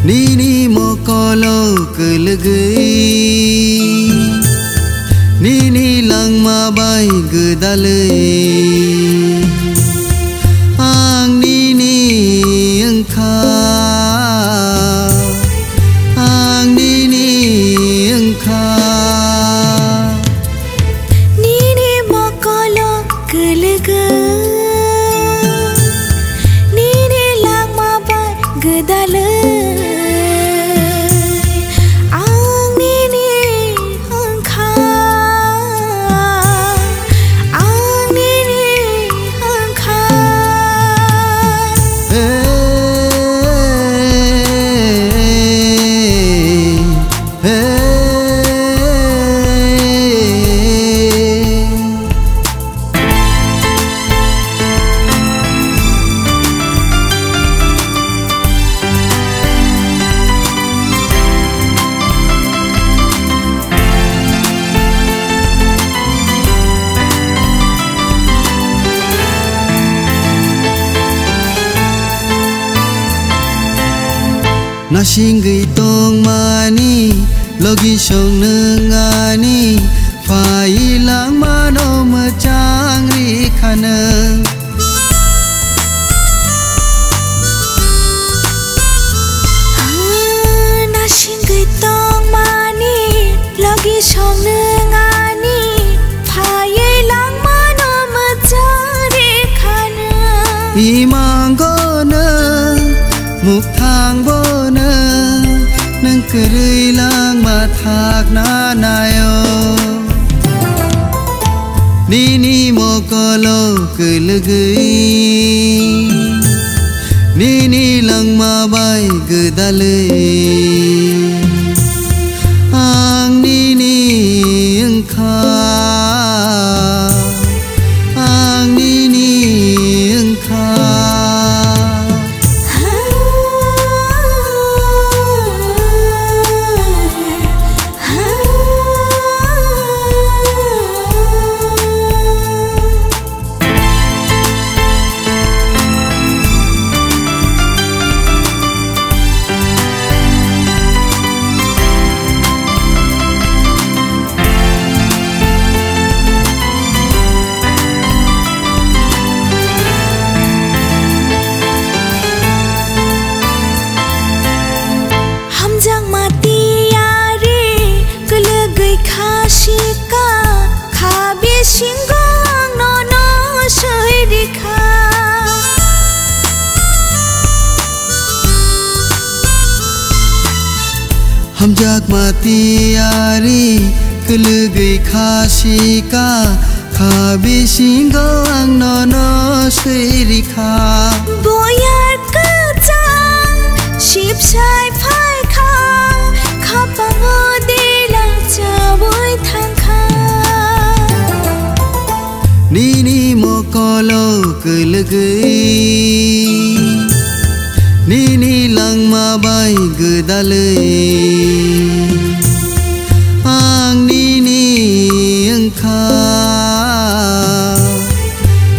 Nini mokolo kelegai Nini lang mabai gedalai Ang nini engkau Ang nini engkau Nini mokolo kelegai Nini lang mabai gedalai Nasinggi tong mani logi song nengani failang mano mecang rikana Nasinggi tong mani logi song nengani failang mano mecang rikana Imang gona muk thang bona nang kerei lang mathak na nayo Nini mokolo kelegai Nini lang mabai gedalai Ang nini engkau Ang nini engkau Hamjak mati ari kelegai khasika khabi singgang nono serika Boyar kecang ship sai phai kha khapango dilang chaboy thangkha Nini mokolo kelegai Nini lang mabai gedalai Ang nini engkau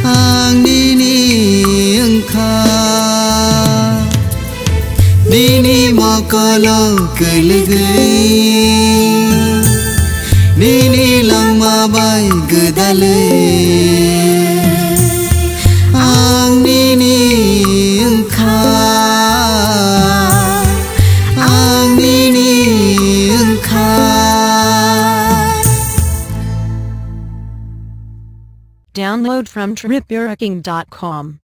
Ang nini engkau Nini mokolo kelegai Nini lang mabai gedalai Ang nini engkau Download from tripuraking.com.